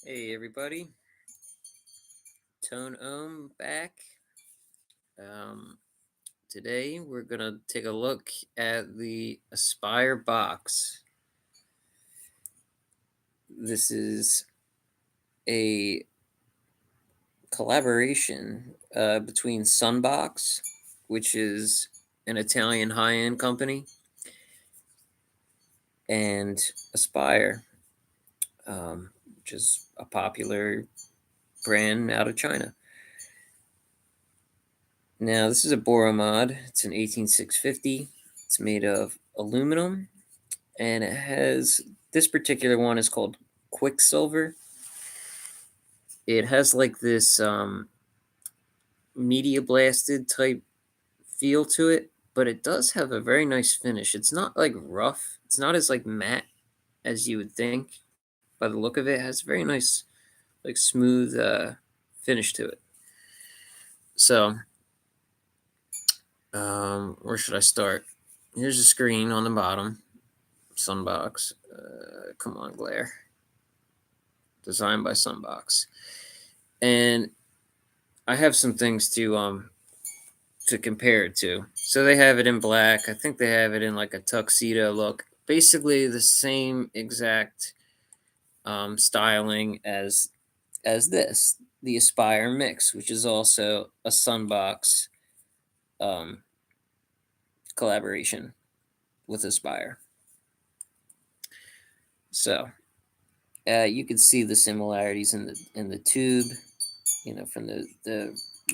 Hey everybody, Tone Ohm back. Um, Today we're gonna take a look at the Aspire Boxx. This is a collaboration between Sunbox, which is an Italian high-end company, and Aspire, which is a popular brand out of China. Now this is a boro mod. It's an 18650. It's made of aluminum and it has this particular one is called Quicksilver. It has like this media blasted type feel to it, but it does have a very nice finish. It's not like rough. It's not as like matte as you would think by the look of it. It has very nice like smooth finish to it. So, where should I start? Here's a screen on the bottom. Sunbox. Come on, glare. Designed by Sunbox. And I have some things to compare it to. So they have it in black. I think they have it in like a tuxedo look. Basically the same exact styling as this, the Aspire Mix, which is also a Sunbox um, collaboration with Aspire. So you can see the similarities in the tube, from the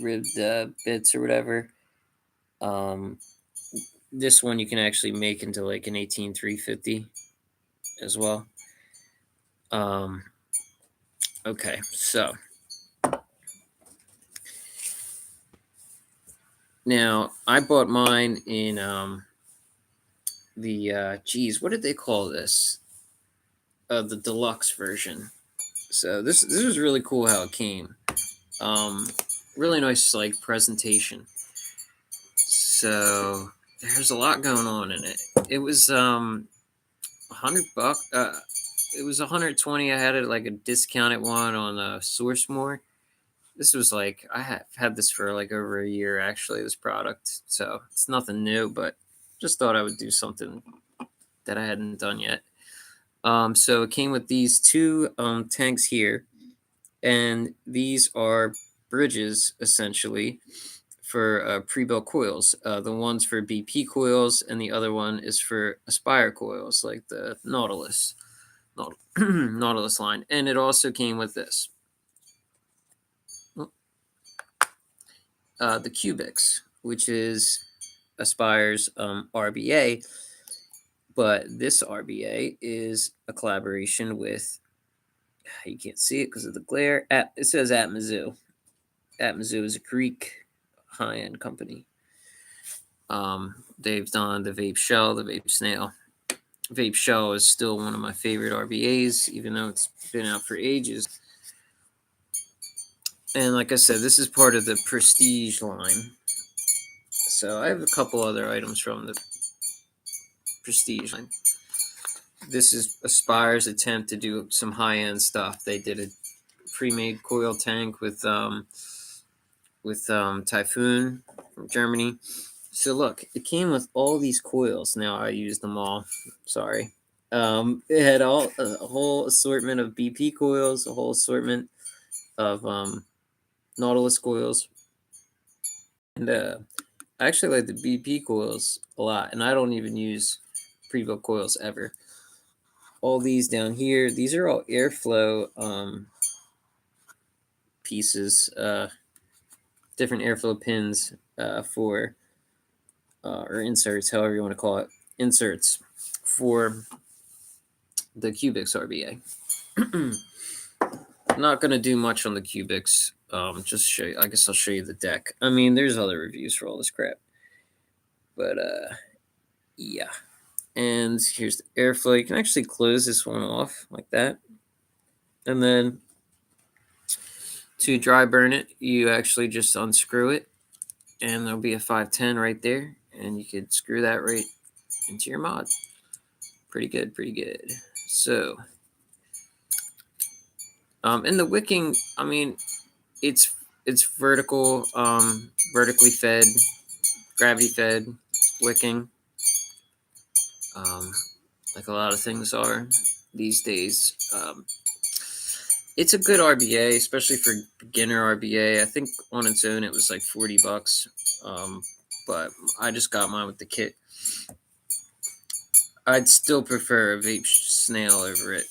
ribbed bits or whatever. Um, this one you can actually make into like an 18350 as well. Um, okay, so now I bought mine in the geez, what did they call this? The deluxe version. So this was really cool how it came. Um, Really nice like presentation. So there's a lot going on in it. It was $100. It was 120. I had it like a discounted one on SourceMore. This was like I have had this for like over a year actually. This product, so it's nothing new, but just thought I would do something that I hadn't done yet. So it came with these two tanks here, and these are bridges essentially for pre-built coils. The one's for BP coils, and the other one is for Aspire coils, like the Nautilus line. And it also came with this, the Cubics, which is Aspire's RBA. But this RBA is a collaboration with, you can't see it because of the glare. It says Atmazoo. Atmazoo is a Greek high-end company. They've done the Vape Shell, the Vape Snail. Vape Shell is still one of my favorite RBAs, even though it's been out for ages. And like I said, this is part of the Prestige line. So I have a couple other items from the Prestige line. This is Aspire's attempt to do some high-end stuff. They did a pre-made coil tank with Typhoon from Germany. So look, it came with all these coils. Now I used them all. Sorry. It had a whole assortment of BP coils, a whole assortment of Nautilus coils, and I actually like the BP coils a lot. And I don't even use pre-built coils ever. All these down here, these are all airflow pieces, different airflow pins for or inserts, however you want to call it, inserts for the Cubics RBA. Not going to do much on the Cubics. Just show you. I guess I'll show you the deck. I mean, there's other reviews for all this crap, but yeah. And here's the airflow. You can actually close this one off like that, and then to dry burn it, you actually just unscrew it, and there'll be a 510 right there, and you could screw that right into your mod. Pretty good. So, And the wicking, I mean, it's vertical, vertically fed, gravity fed wicking, um, like a lot of things are these days. It's a good RBA, especially for beginner RBA. I think on its own it was like $40, but I just got mine with the kit. I'd still prefer a vape snail over it,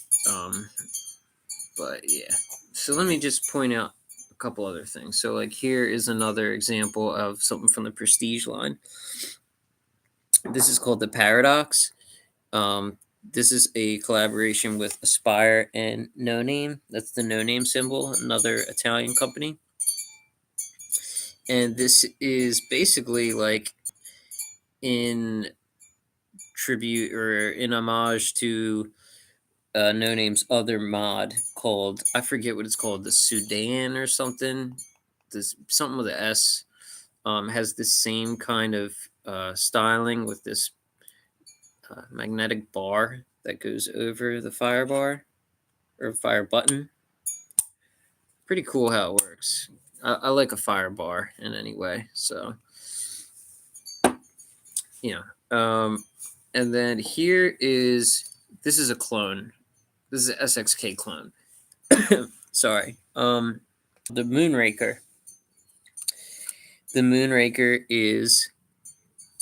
but yeah. So let me just point out a couple other things. So like here is another example of something from the Prestige line. This is called the Paradox. This is a collaboration with Aspire and No Name. That's the No Name symbol, another Italian company. And this is basically like in tribute or in homage to No Name's other mod called, I forget what it's called, the Sudan or something. This something with an S. Has this same kind of styling with this magnetic bar that goes over the fire bar or fire button. Pretty cool how it works. I like a fire bar in any way. So, yeah. And then this is a clone. This is an SXK clone. Sorry. The Moonraker. The Moonraker is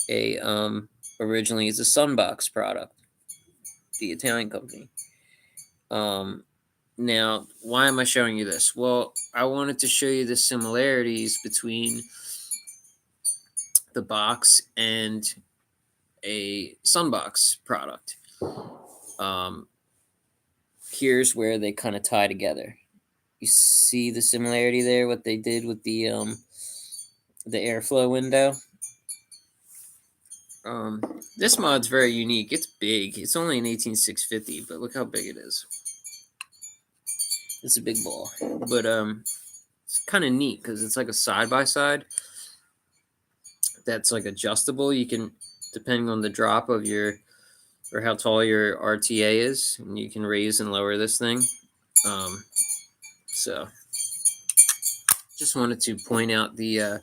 a originally it's a Sunbox product, the Italian company. Now, why am I showing you this? Well, I wanted to show you the similarities between the Boxx and a Sunbox product. Here's where they kind of tie together. You see the similarity there, what they did with the airflow window. This mod's very unique. It's big. It's only an 18650, but look how big it is. It's a big ball, but it's kind of neat because it's like a side by side that's like adjustable. You can, depending on the drop of your or how tall your RTA is, and you can raise and lower this thing. So just wanted to point out the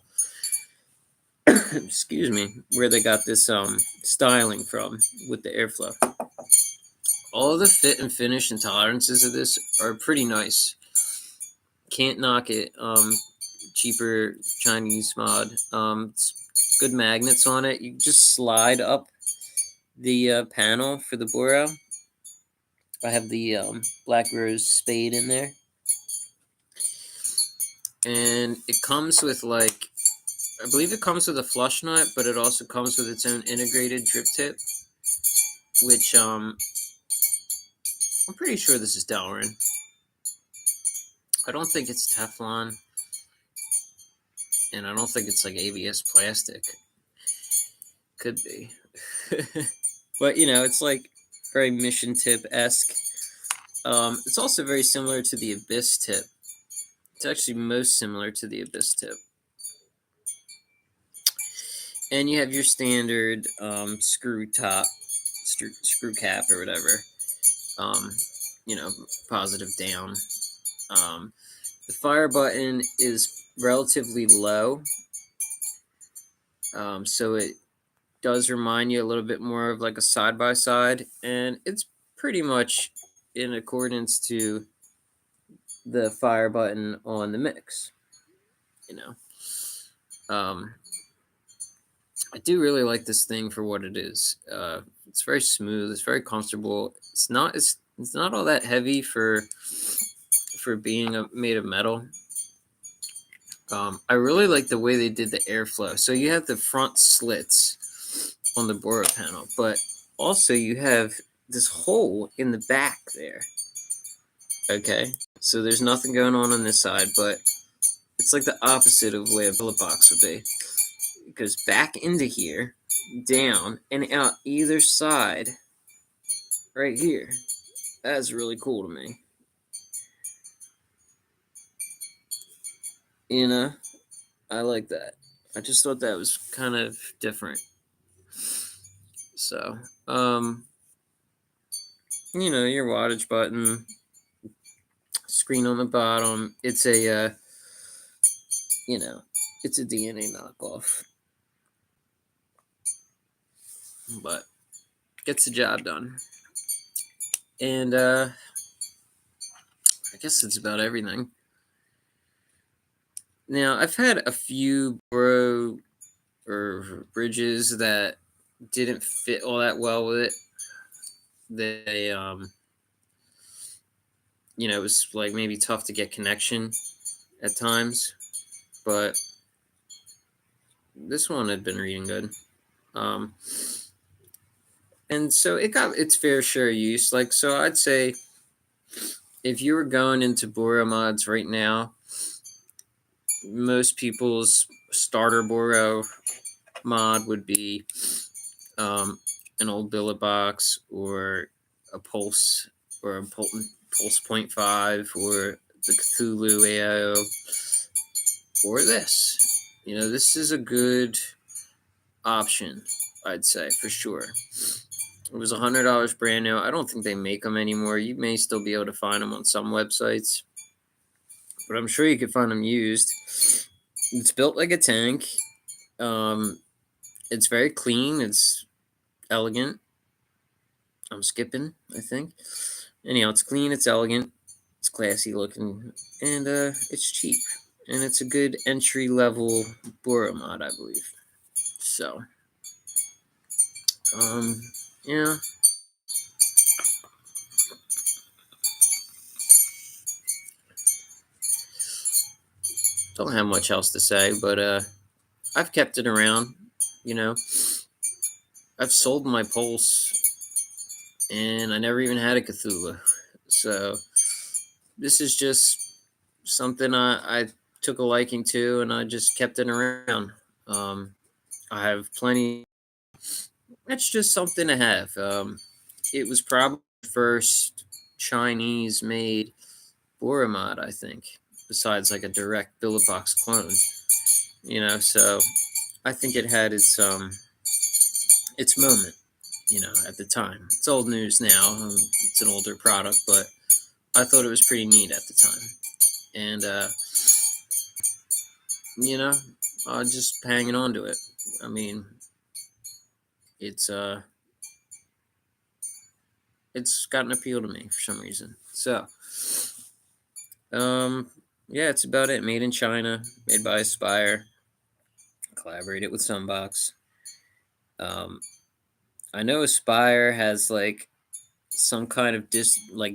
excuse me, where they got this styling from with the airflow. All the fit and finish and tolerances of this are pretty nice. Can't knock it. Cheaper Chinese mod. It's good magnets on it. You just slide up the panel for the boro. I have the Black Rose spade in there. And it comes with like, I believe it comes with a flush nut, but it also comes with its own integrated drip tip, which I'm pretty sure this is Delrin. I don't think it's Teflon, and I don't think it's like ABS plastic. Could be. But, you know, it's like very mission tip-esque. It's also very similar to the Abyss tip. It's actually most similar to the Abyss tip. And you have your standard screw top, screw cap or whatever. You know, positive down. The fire button is relatively low. So it does remind you a little bit more of like a side-by-side. And it's pretty much in accordance to the fire button on the Mix. You know. I do really like this thing for what it is. It's very smooth. It's very comfortable. It's not all that heavy for being made of metal. I really like the way they did the airflow. So you have the front slits on the boro panel, but also you have this hole in the back there. Okay, so there's nothing going on this side, but it's like the opposite of the way a bullet box would be. It goes back into here, down, and out either side right here. That's really cool to me. You know, I like that. I just thought that was kind of different. So, you know, your wattage button, screen on the bottom. It's a, you know, it's a DNA knockoff, but gets the job done. And I guess that's about everything. Now, I've had a few bro or bridges that didn't fit all that well with it. They, it was like maybe tough to get connection at times, but this one had been reading good. And so it got its fair share of use. Like, so I'd say if you were going into boro mods right now, most people's starter boro mod would be an old billet box or a pulse or a pulse 0.5 or the Cthulhu AIO or this. This is a good option, I'd say, for sure. It was $100 brand new. I don't think they make them anymore. You may still be able to find them on some websites, but I'm sure you could find them used. It's built like a tank. It's very clean. It's elegant. I'm skipping, I think. Anyhow, it's clean. It's elegant. It's classy looking, and it's cheap. And it's a good entry level boro mod, I believe. So, yeah. Don't have much else to say, but I've kept it around. I've sold my pulse, and I never even had a Cthulhu. So this is just something I took a liking to, and I just kept it around. I have plenty. It's just something to have. It was probably the first Chinese-made boro mod, I think, besides like a direct billet box clone. So I think it had its moment, at the time. It's old news now. It's an older product, but I thought it was pretty neat at the time. And, just hanging on to it. I mean, it's got an appeal to me for some reason. So, yeah, it's about it. Made in China, made by Aspire, collaborated with Sunbox. I know Aspire has like some kind of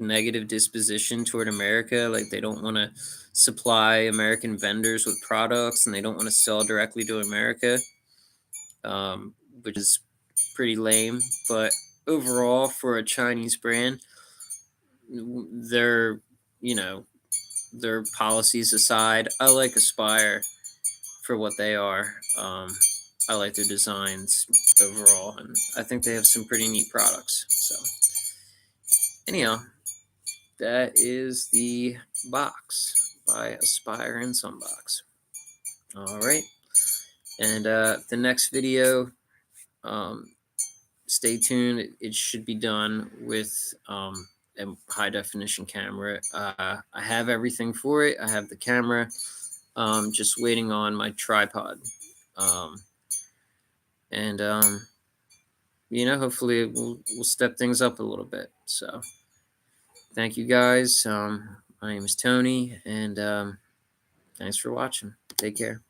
negative disposition toward America. Like they don't want to supply American vendors with products, and they don't want to sell directly to America, which is pretty lame. But overall, for a Chinese brand, their policies aside, I like Aspire for what they are. I like their designs overall, and I think they have some pretty neat products. So, anyhow, that is the Boxx by Aspire and Sunbox. All right, and the next video, stay tuned. It should be done with a high definition camera. I have everything for it. I have the camera. Just waiting on my tripod. And hopefully we'll step things up a little bit. So thank you guys. My name is Tony, and thanks for watching. Take care.